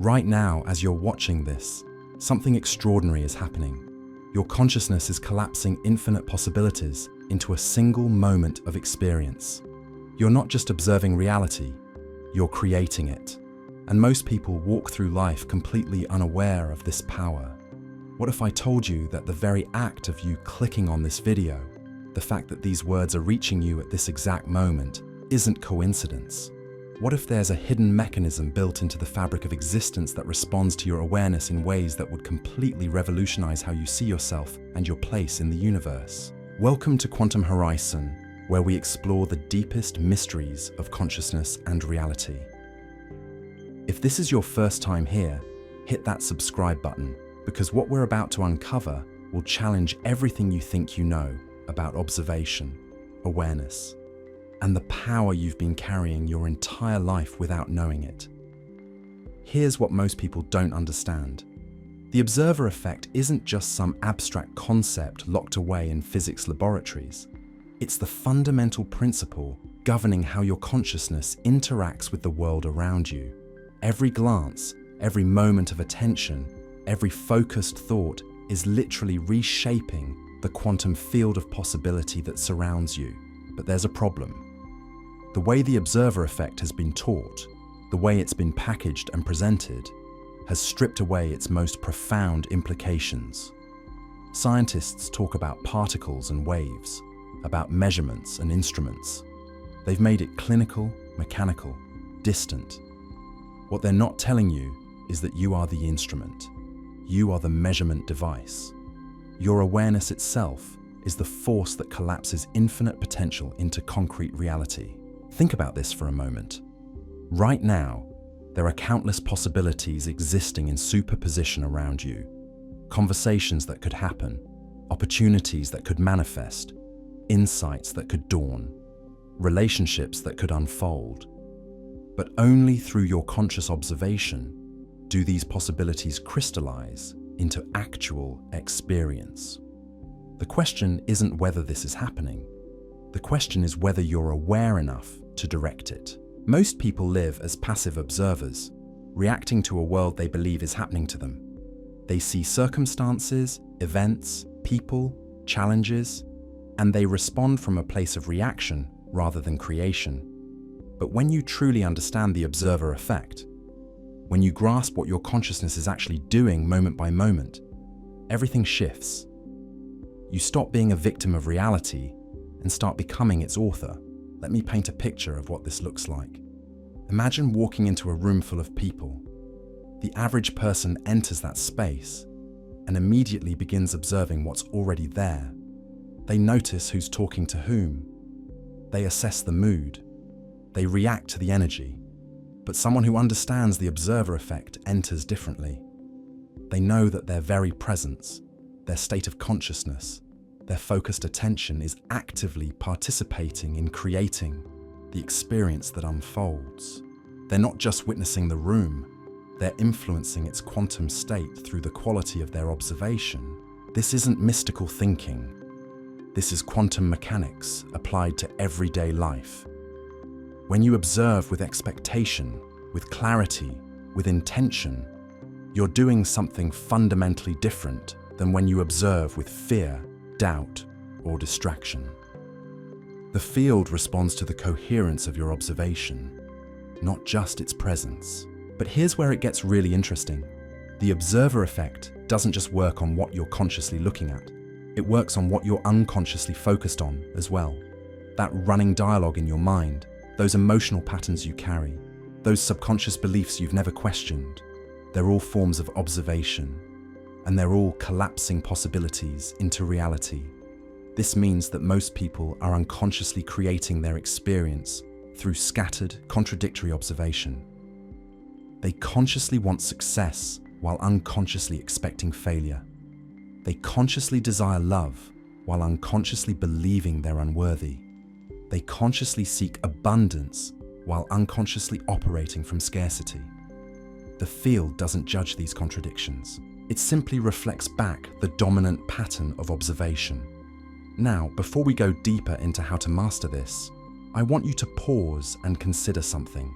Right now, as you're watching this, something extraordinary is happening. Your consciousness is collapsing infinite possibilities into a single moment of experience. You're not just observing reality, you're creating it. And most people walk through life completely unaware of this power. What if I told you that the very act of you clicking on this video, the fact that these words are reaching you at this exact moment, isn't coincidence? What if there's a hidden mechanism built into the fabric of existence that responds to your awareness in ways that would completely revolutionize how you see yourself and your place in the universe? Welcome to Quantum Horison, where we explore the deepest mysteries of consciousness and reality. If this is your first time here, hit that subscribe button, because what we're about to uncover will challenge everything you think you know about observation, awareness, and the power you've been carrying your entire life without knowing it. Here's what most people don't understand. The observer effect isn't just some abstract concept locked away in physics laboratories. It's the fundamental principle governing how your consciousness interacts with the world around you. Every glance, every moment of attention, every focused thought is literally reshaping the quantum field of possibility that surrounds you. But there's a problem. The way the observer effect has been taught, the way it's been packaged and presented, has stripped away its most profound implications. Scientists talk about particles and waves, about measurements and instruments. They've made it clinical, mechanical, distant. What they're not telling you is that you are the instrument. You are the measurement device. Your awareness itself is the force that collapses infinite potential into concrete reality. Think about this for a moment. Right now, there are countless possibilities existing in superposition around you. Conversations that could happen, opportunities that could manifest, insights that could dawn, relationships that could unfold. But only through your conscious observation do these possibilities crystallize into actual experience. The question isn't whether this is happening. The question is whether you're aware enough to direct it. Most people live as passive observers, reacting to a world they believe is happening to them. They see circumstances, events, people, challenges, and they respond from a place of reaction rather than creation. But when you truly understand the observer effect, when you grasp what your consciousness is actually doing moment by moment, everything shifts. You stop being a victim of reality and start becoming its author. Let me paint a picture of what this looks like. Imagine walking into a room full of people. The average person enters that space and immediately begins observing what's already there. They notice who's talking to whom. They assess the mood. They react to the energy. But someone who understands the observer effect enters differently. They know that their very presence, their state of consciousness, their focused attention is actively participating in creating the experience that unfolds. They're not just witnessing the room, they're influencing its quantum state through the quality of their observation. This isn't mystical thinking. This is quantum mechanics applied to everyday life. When you observe with expectation, with clarity, with intention, you're doing something fundamentally different than when you observe with fear, doubt, or distraction. The field responds to the coherence of your observation, not just its presence. But here's where it gets really interesting. The observer effect doesn't just work on what you're consciously looking at. It works on what you're unconsciously focused on as well. That running dialogue in your mind, those emotional patterns you carry, those subconscious beliefs you've never questioned, they're all forms of observation. And they're all collapsing possibilities into reality. This means that most people are unconsciously creating their experience through scattered, contradictory observation. They consciously want success while unconsciously expecting failure. They consciously desire love while unconsciously believing they're unworthy. They consciously seek abundance while unconsciously operating from scarcity. The field doesn't judge these contradictions. It simply reflects back the dominant pattern of observation. Now, before we go deeper into how to master this, I want you to pause and consider something.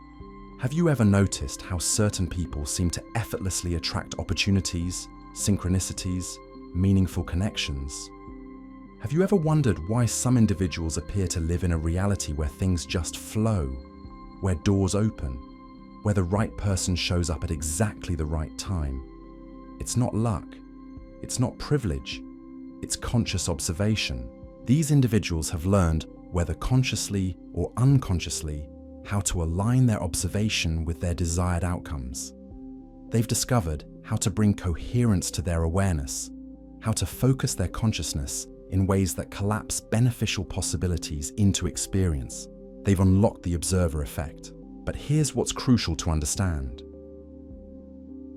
Have you ever noticed how certain people seem to effortlessly attract opportunities, synchronicities, meaningful connections? Have you ever wondered why some individuals appear to live in a reality where things just flow, where doors open, where the right person shows up at exactly the right time? It's not luck, it's not privilege, it's conscious observation. These individuals have learned, whether consciously or unconsciously, how to align their observation with their desired outcomes. They've discovered how to bring coherence to their awareness, how to focus their consciousness in ways that collapse beneficial possibilities into experience. They've unlocked the observer effect. But here's what's crucial to understand.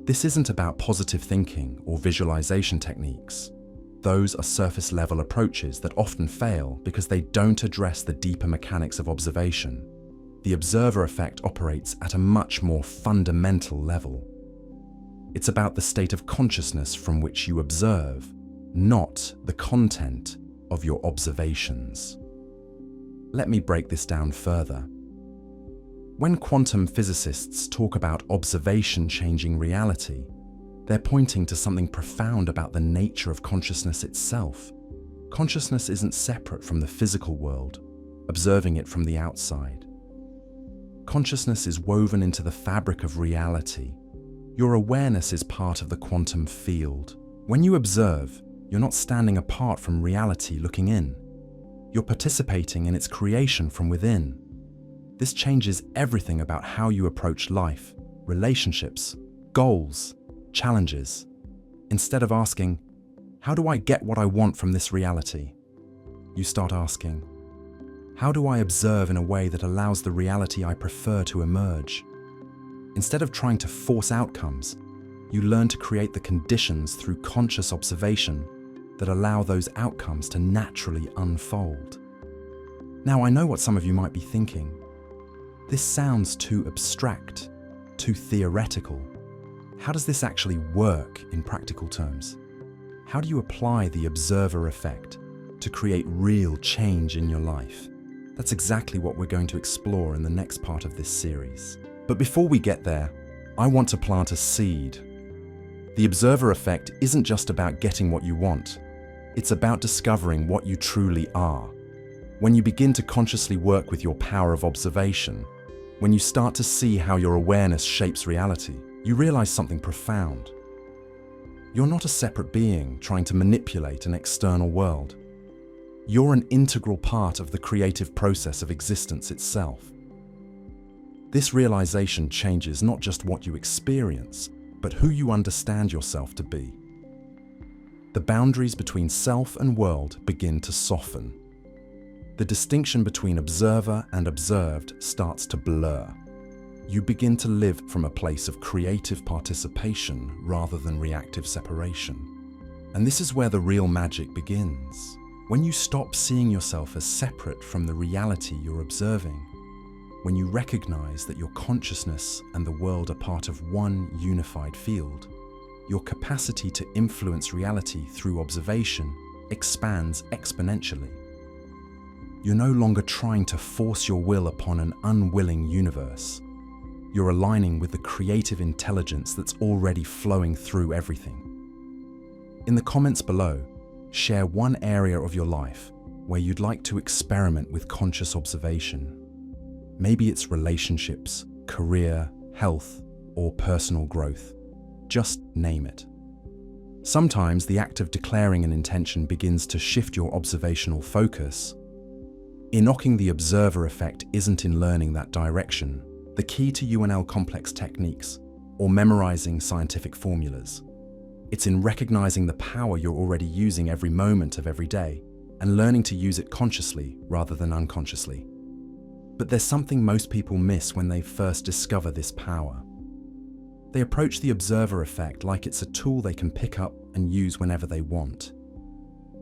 This isn't about positive thinking or visualization techniques. Those are surface-level approaches that often fail because they don't address the deeper mechanics of observation. The observer effect operates at a much more fundamental level. It's about the state of consciousness from which you observe, not the content of your observations. Let me break this down further. When quantum physicists talk about observation changing reality, they're pointing to something profound about the nature of consciousness itself. Consciousness isn't separate from the physical world, observing it from the outside. Consciousness is woven into the fabric of reality. Your awareness is part of the quantum field. When you observe, you're not standing apart from reality looking in. You're participating in its creation from within. This changes everything about how you approach life, relationships, goals, challenges. Instead of asking, how do I get what I want from this reality? You start asking, how do I observe in a way that allows the reality I prefer to emerge? Instead of trying to force outcomes, you learn to create the conditions through conscious observation that allow those outcomes to naturally unfold. Now, I know what some of you might be thinking. This sounds too abstract, too theoretical. How does this actually work in practical terms? How do you apply the observer effect to create real change in your life? That's exactly what we're going to explore in the next part of this series. But before we get there, I want to plant a seed. The observer effect isn't just about getting what you want. It's about discovering what you truly are. When you begin to consciously work with your power of observation, when you start to see how your awareness shapes reality, you realize something profound. You're not a separate being trying to manipulate an external world. You're an integral part of the creative process of existence itself. This realization changes not just what you experience, but who you understand yourself to be. The boundaries between self and world begin to soften. The distinction between observer and observed starts to blur. You begin to live from a place of creative participation rather than reactive separation. And this is where the real magic begins. When you stop seeing yourself as separate from the reality you're observing, when you recognize that your consciousness and the world are part of one unified field, your capacity to influence reality through observation expands exponentially. You're no longer trying to force your will upon an unwilling universe. You're aligning with the creative intelligence that's already flowing through everything. In the comments below, share one area of your life where you'd like to experiment with conscious observation. Maybe it's relationships, career, health, or personal growth. Just name it. Sometimes the act of declaring an intention begins to shift your observational focus. Unlocking the observer effect isn't in learning that direction, the key to UNL complex techniques, or memorizing scientific formulas. It's in recognizing the power you're already using every moment of every day and learning to use it consciously rather than unconsciously. But there's something most people miss when they first discover this power. They approach the observer effect like it's a tool they can pick up and use whenever they want.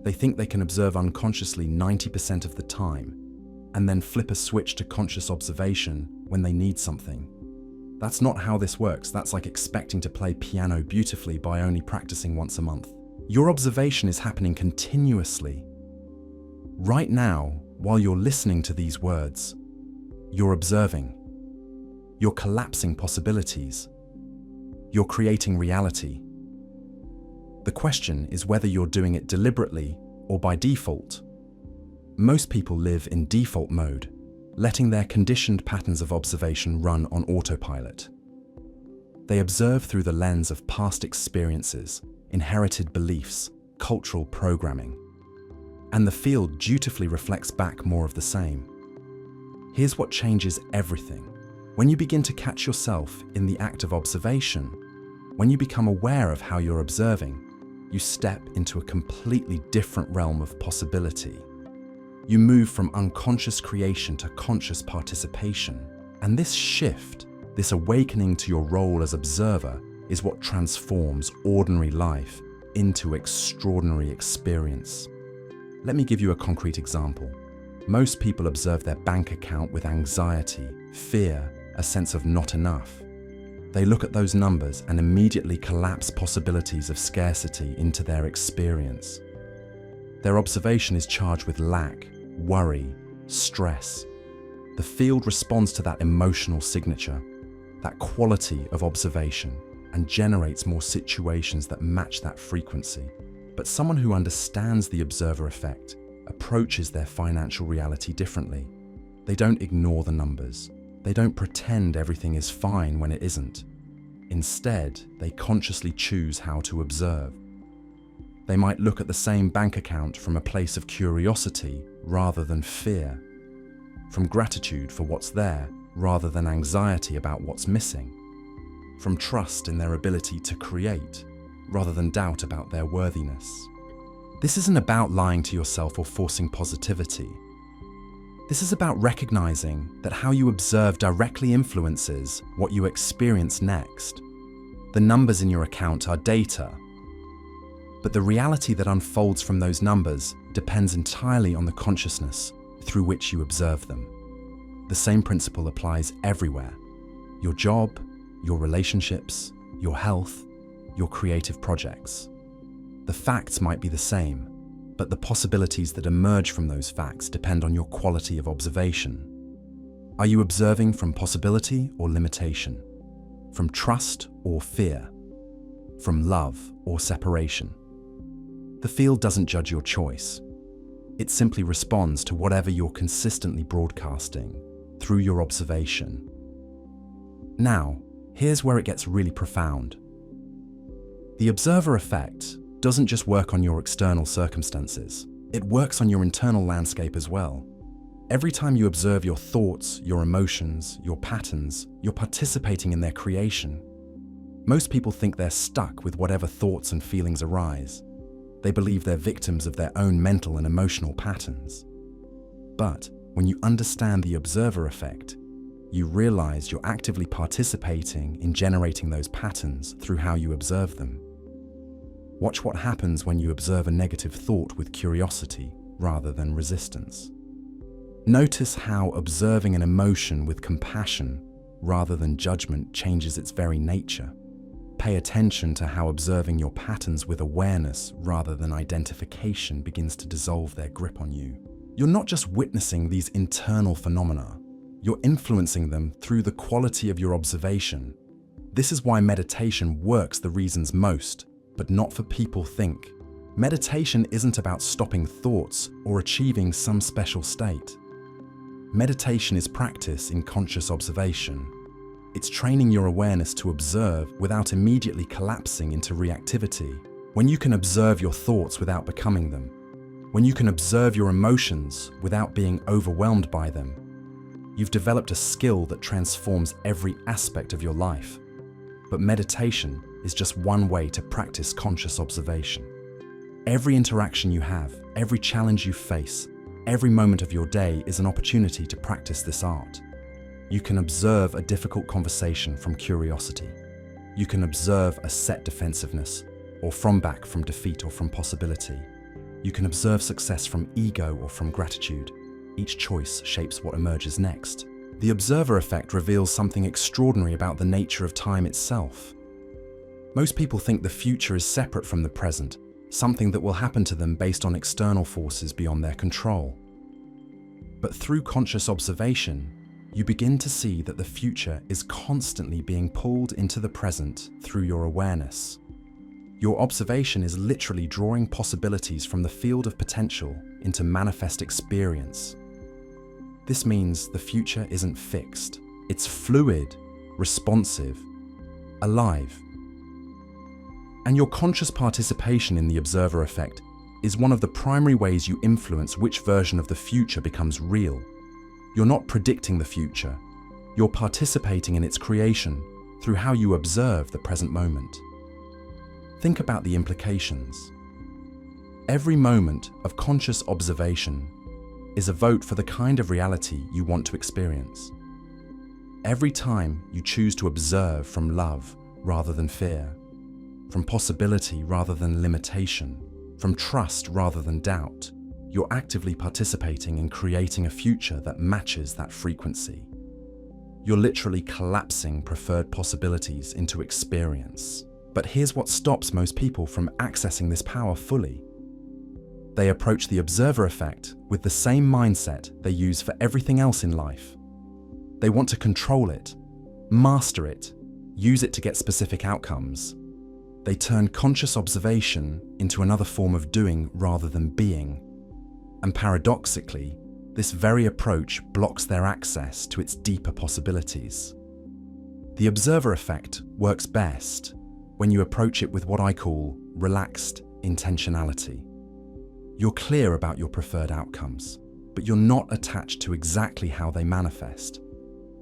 They think they can observe unconsciously 90% of the time, and then flip a switch to conscious observation when they need something. That's not how this works. That's like expecting to play piano beautifully by only practicing once a month. Your observation is happening continuously. Right now, while you're listening to these words, you're observing. You're collapsing possibilities. You're creating reality. The question is whether you're doing it deliberately or by default. Most people live in default mode, letting their conditioned patterns of observation run on autopilot. They observe through the lens of past experiences, inherited beliefs, cultural programming, and the field dutifully reflects back more of the same. Here's what changes everything. When you begin to catch yourself in the act of observation, when you become aware of how you're observing, you step into a completely different realm of possibility. You move from unconscious creation to conscious participation. And this shift, this awakening to your role as observer, is what transforms ordinary life into extraordinary experience. Let me give you a concrete example. Most people observe their bank account with anxiety, fear, a sense of not enough. They look at those numbers and immediately collapse possibilities of scarcity into their experience. Their observation is charged with lack, worry, stress. The field responds to that emotional signature, that quality of observation, and generates more situations that match that frequency. But someone who understands the observer effect approaches their financial reality differently. They don't ignore the numbers. They don't pretend everything is fine when it isn't. Instead, they consciously choose how to observe. They might look at the same bank account from a place of curiosity rather than fear, from gratitude for what's there rather than anxiety about what's missing, from trust in their ability to create rather than doubt about their worthiness. This isn't about lying to yourself or forcing positivity. This is about recognizing that how you observe directly influences what you experience next. The numbers in your account are data, but the reality that unfolds from those numbers depends entirely on the consciousness through which you observe them. The same principle applies everywhere. Your job, your relationships, your health, your creative projects. The facts might be the same, but the possibilities that emerge from those facts depend on your quality of observation. Are you observing from possibility or limitation? From trust or fear? From love or separation? The field doesn't judge your choice. It simply responds to whatever you're consistently broadcasting through your observation. Now, here's where it gets really profound. The observer effect doesn't just work on your external circumstances. It works on your internal landscape as well. Every time you observe your thoughts, your emotions, your patterns, you're participating in their creation. Most people think they're stuck with whatever thoughts and feelings arise. They believe they're victims of their own mental and emotional patterns. But when you understand the observer effect, you realize you're actively participating in generating those patterns through how you observe them. Watch what happens when you observe a negative thought with curiosity rather than resistance. Notice how observing an emotion with compassion rather than judgment changes its very nature. Pay attention to how observing your patterns with awareness rather than identification begins to dissolve their grip on you. You're not just witnessing these internal phenomena, you're influencing them through the quality of your observation. This is why meditation works the reasons most, but not for people think. Meditation isn't about stopping thoughts or achieving some special state. Meditation is practice in conscious observation. It's training your awareness to observe without immediately collapsing into reactivity. When you can observe your thoughts without becoming them, when you can observe your emotions without being overwhelmed by them, you've developed a skill that transforms every aspect of your life. But meditation is just one way to practice conscious observation. Every interaction you have, every challenge you face, every moment of your day is an opportunity to practice this art. You can observe a difficult conversation from curiosity. You can observe a set defensiveness, or from defeat or from possibility. You can observe success from ego or from gratitude. Each choice shapes what emerges next. The observer effect reveals something extraordinary about the nature of time itself. Most people think the future is separate from the present, something that will happen to them based on external forces beyond their control. But through conscious observation, You begin to see that the future is constantly being pulled into the present through your awareness. Your observation is literally drawing possibilities from the field of potential into manifest experience. This means the future isn't fixed. It's fluid, responsive, alive. And your conscious participation in the observer effect is one of the primary ways you influence which version of the future becomes real. You're not predicting the future. You're participating in its creation through how you observe the present moment. Think about the implications. Every moment of conscious observation is a vote for the kind of reality you want to experience. Every time you choose to observe from love rather than fear, from possibility rather than limitation, from trust rather than doubt, you're actively participating in creating a future that matches that frequency. You're literally collapsing preferred possibilities into experience. But here's what stops most people from accessing this power fully. They approach the observer effect with the same mindset they use for everything else in life. They want to control it, master it, use it to get specific outcomes. They turn conscious observation into another form of doing rather than being. And paradoxically, this very approach blocks their access to its deeper possibilities. The observer effect works best when you approach it with what I call relaxed intentionality. You're clear about your preferred outcomes, but you're not attached to exactly how they manifest.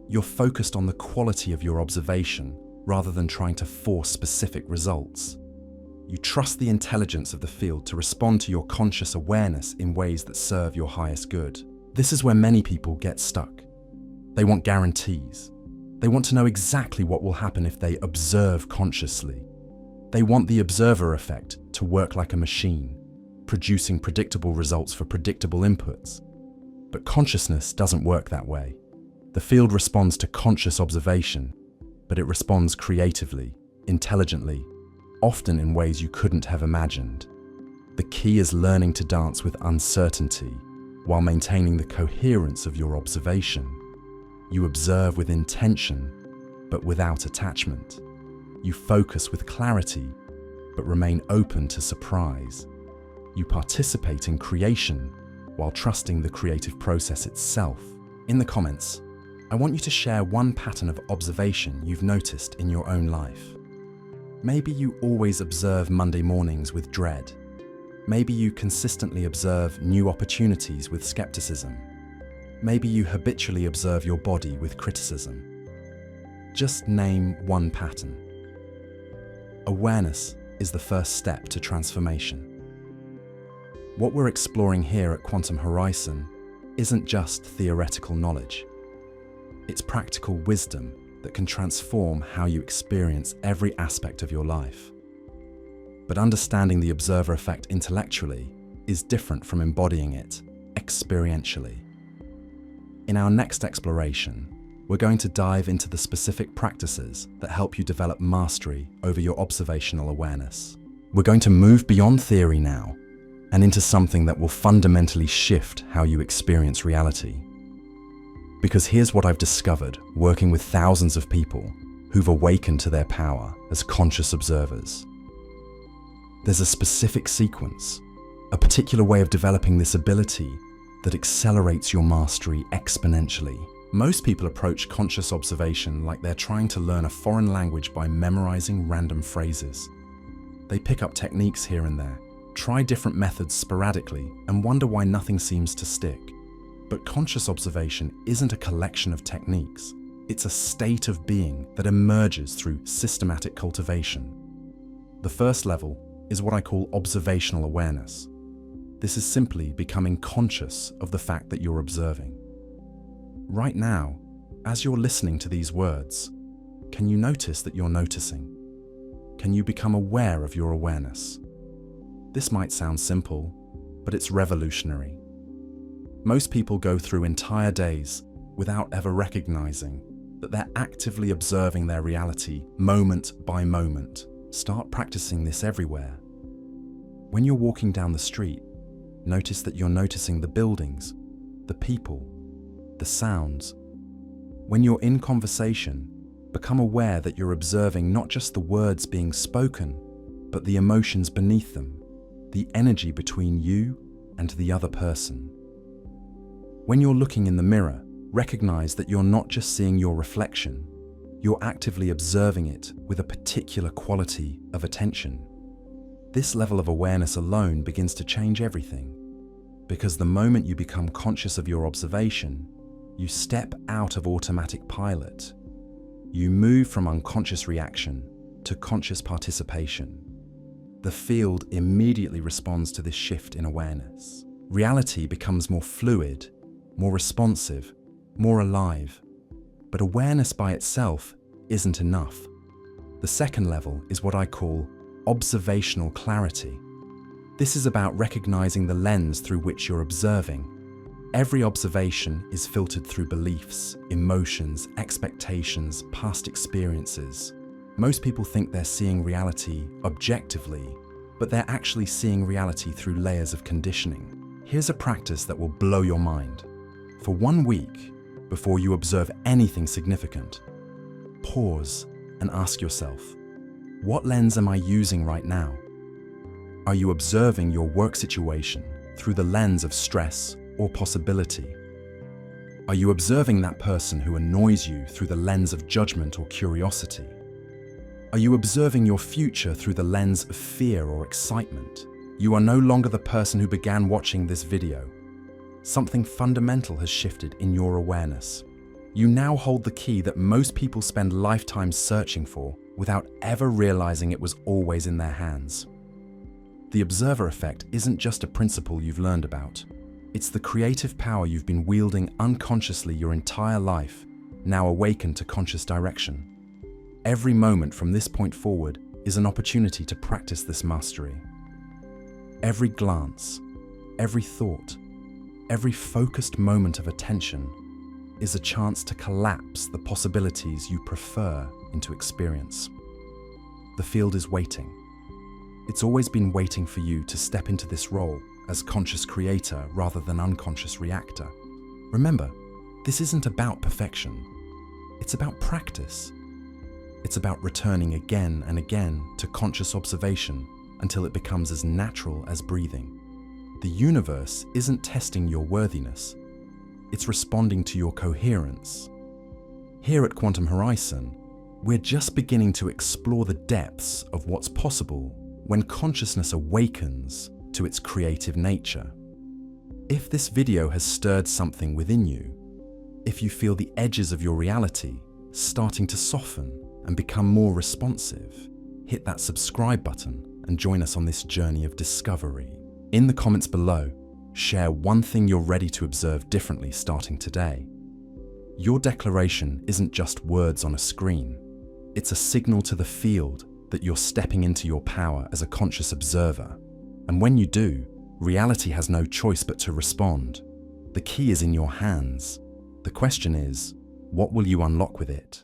You're focused on the quality of your observation rather than trying to force specific results. You trust the intelligence of the field to respond to your conscious awareness in ways that serve your highest good. This is where many people get stuck. They want guarantees. They want to know exactly what will happen if they observe consciously. They want the observer effect to work like a machine, producing predictable results for predictable inputs. But consciousness doesn't work that way. The field responds to conscious observation, but it responds creatively, intelligently, often in ways you couldn't have imagined. The key is learning to dance with uncertainty while maintaining the coherence of your observation. You observe with intention, but without attachment. You focus with clarity, but remain open to surprise. You participate in creation while trusting the creative process itself. In the comments, I want you to share one pattern of observation you've noticed in your own life. Maybe you always observe Monday mornings with dread. Maybe you consistently observe new opportunities with skepticism. Maybe you habitually observe your body with criticism. Just name one pattern. Awareness is the first step to transformation. What we're exploring here at Quantum Horison isn't just theoretical knowledge. It's practical wisdom that can transform how you experience every aspect of your life. But understanding the observer effect intellectually is different from embodying it experientially. In our next exploration, we're going to dive into the specific practices that help you develop mastery over your observational awareness. We're going to move beyond theory now and into something that will fundamentally shift how you experience reality. Because here's what I've discovered working with thousands of people who've awakened to their power as conscious observers. There's a specific sequence, a particular way of developing this ability that accelerates your mastery exponentially. Most people approach conscious observation like they're trying to learn a foreign language by memorizing random phrases. They pick up techniques here and there, try different methods sporadically, and wonder why nothing seems to stick. But conscious observation isn't a collection of techniques. It's a state of being that emerges through systematic cultivation. The first level is what I call observational awareness. This is simply becoming conscious of the fact that you're observing. Right now, as you're listening to these words, can you notice that you're noticing? Can you become aware of your awareness? This might sound simple, but it's revolutionary. Most people go through entire days without ever recognizing that they're actively observing their reality moment by moment. Start practicing this everywhere. When you're walking down the street, notice that you're noticing the buildings, the people, the sounds, When you're in conversation, become aware that you're observing not just the words being spoken, but the emotions beneath them, the energy between you and the other person. When you're looking in the mirror, recognize that you're not just seeing your reflection, you're actively observing it with a particular quality of attention. This level of awareness alone begins to change everything, because the moment you become conscious of your observation, you step out of automatic pilot. You move from unconscious reaction to conscious participation. The field immediately responds to this shift in awareness. Reality becomes more fluid, more responsive, more alive. But awareness by itself isn't enough. The second level is what I call observational clarity. This is about recognizing the lens through which you're observing. Every observation is filtered through beliefs, emotions, expectations, past experiences. Most people think they're seeing reality objectively, but they're actually seeing reality through layers of conditioning. Here's a practice that will blow your mind. For 1 week, before you observe anything significant, pause and ask yourself, what lens am I using right now? Are you observing your work situation through the lens of stress or possibility? Are you observing that person who annoys you through the lens of judgment or curiosity? Are you observing your future through the lens of fear or excitement? You are no longer the person who began watching this video. Something fundamental has shifted in your awareness. You now hold the key that most people spend lifetimes searching for without ever realizing it was always in their hands. The observer effect isn't just a principle you've learned about. It's the creative power you've been wielding unconsciously your entire life, now awakened to conscious direction. Every moment from this point forward is an opportunity to practice this mastery. Every glance, every thought, every focused moment of attention is a chance to collapse the possibilities you prefer into experience. The field is waiting. It's always been waiting for you to step into this role as conscious creator rather than unconscious reactor. Remember, this isn't about perfection. It's about practice. It's about returning again and again to conscious observation until it becomes as natural as breathing. The universe isn't testing your worthiness. It's responding to your coherence. Here at Quantum Horison, we're just beginning to explore the depths of what's possible when consciousness awakens to its creative nature. If this video has stirred something within you, if you feel the edges of your reality starting to soften and become more responsive, hit that subscribe button and join us on this journey of discovery. In the comments below, share one thing you're ready to observe differently starting today. Your declaration isn't just words on a screen. It's a signal to the field that you're stepping into your power as a conscious observer. And when you do, reality has no choice but to respond. The key is in your hands. The question is, what will you unlock with it?